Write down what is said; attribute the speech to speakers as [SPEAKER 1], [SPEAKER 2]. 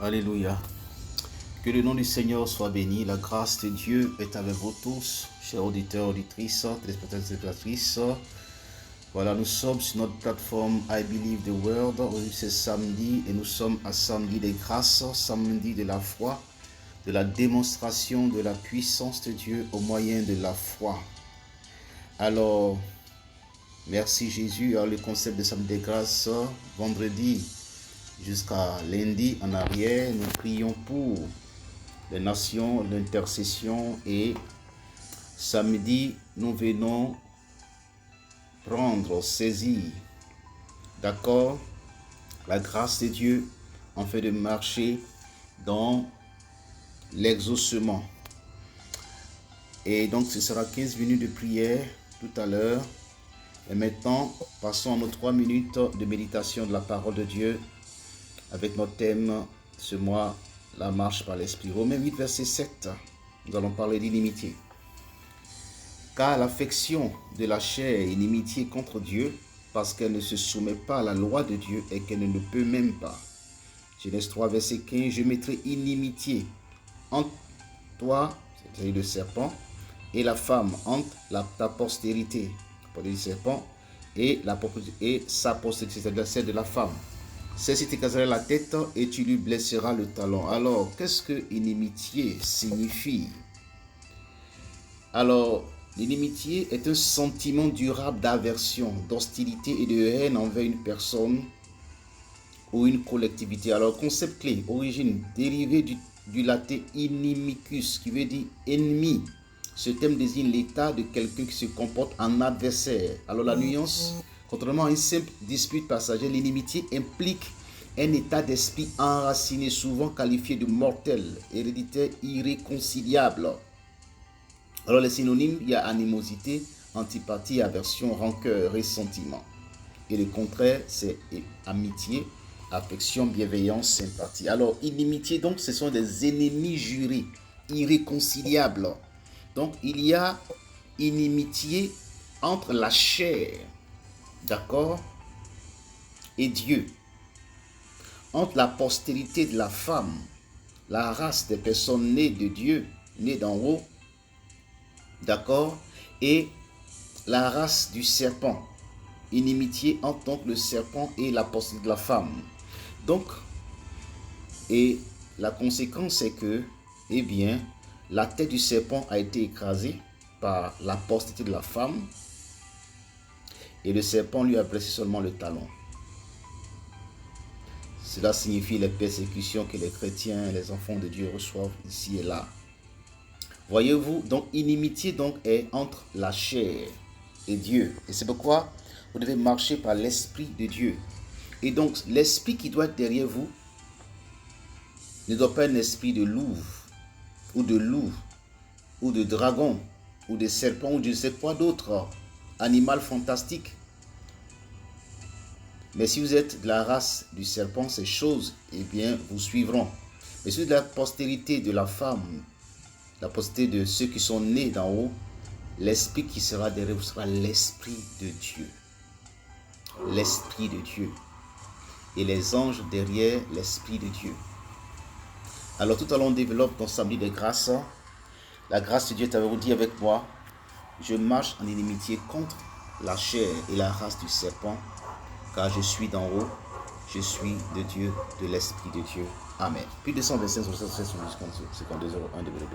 [SPEAKER 1] Alléluia. Que le nom du Seigneur soit béni. La grâce de Dieu est avec vous tous, chers auditeurs, auditrices, téléspectateurs, téléspectatrices. Voilà, nous sommes sur notre plateforme I Believe the World. Aujourd'hui, c'est samedi et nous sommes à samedi des grâces, samedi de la foi, de la démonstration de la puissance de Dieu au moyen de la foi. Alors, merci Jésus. Alors, le concept de samedi des grâces, vendredi jusqu'à lundi en arrière, nous prions pour les nations, l'intercession, et samedi, nous venons prendre, saisir, d'accord, la grâce de Dieu en fait de marcher dans l'exaucement. Et donc, ce sera 15 minutes de prière tout à l'heure. Et maintenant, passons à nos 3 minutes de méditation de la parole de Dieu avec notre thème ce mois, la marche par l'Esprit. Romains 8, verset 7, nous allons parler d'inimitié. Car l'affection de la chair est inimitié contre Dieu, parce qu'elle ne se soumet pas à la loi de Dieu et qu'elle ne peut même pas. Genèse 3, verset 15, je mettrai inimitié entre toi, c'est-à-dire le serpent, et la femme, entre ta postérité, le serpent, et sa postérité, c'est-à-dire celle de la femme. Celle-ci t'écrasera la tête et tu lui blesseras le talon. Alors, qu'est-ce que inimitié signifie? Alors, l'inimitié est un sentiment durable d'aversion, d'hostilité et de haine envers une personne ou une collectivité. Alors, concept clé, origine, dérivé du latin inimicus, qui veut dire ennemi. Ce terme désigne l'état de quelqu'un qui se comporte en adversaire. Alors, la nuance, contrairement à une simple dispute passagère, l'inimitié implique un état d'esprit enraciné, souvent qualifié de mortel, héréditaire, irréconciliable. Alors, les synonymes, il y a animosité, antipathie, aversion, rancœur, ressentiment. Et le contraire, c'est amitié, affection, bienveillance, sympathie. Alors, inimitié, donc, ce sont des ennemis jurés, irréconciliables. Donc, il y a inimitié entre la chair, d'accord, et Dieu. Entre la postérité de la femme, la race des personnes nées de Dieu, nées d'en haut, d'accord, et la race du serpent. Inimitié entre donc le serpent et la postérité de la femme. Donc, et la conséquence c'est que, eh bien, la tête du serpent a été écrasée par la postérité de la femme, et le serpent lui a blessé seulement le talon. Cela signifie les persécutions que les chrétiens, les enfants de Dieu reçoivent ici et là. Voyez-vous, donc inimitié donc est entre la chair et Dieu. Et c'est pourquoi vous devez marcher par l'Esprit de Dieu. Et donc l'esprit qui doit être derrière vous ne doit pas être un esprit de louve, ou de loup, ou de dragon, ou de serpent, ou de je ne sais quoi d'autre, animal fantastique. Mais si vous êtes de la race du serpent, ces choses, eh bien, vous suivront. Mais si vous êtes de la postérité de la femme, la postérité de ceux qui sont nés d'en haut, l'esprit qui sera derrière vous sera l'esprit de Dieu. L'esprit de Dieu. Et les anges derrière l'esprit de Dieu. Alors tout à l'heure on développe dans samedi des grâces. La grâce de Dieu est avec vous, dit avec moi, je marche en inimitié contre la chair et la race du serpent, car je suis d'en haut, je suis de Dieu, de l'Esprit de Dieu. Amen. Puis 225 sur 52 0, 1 de béni.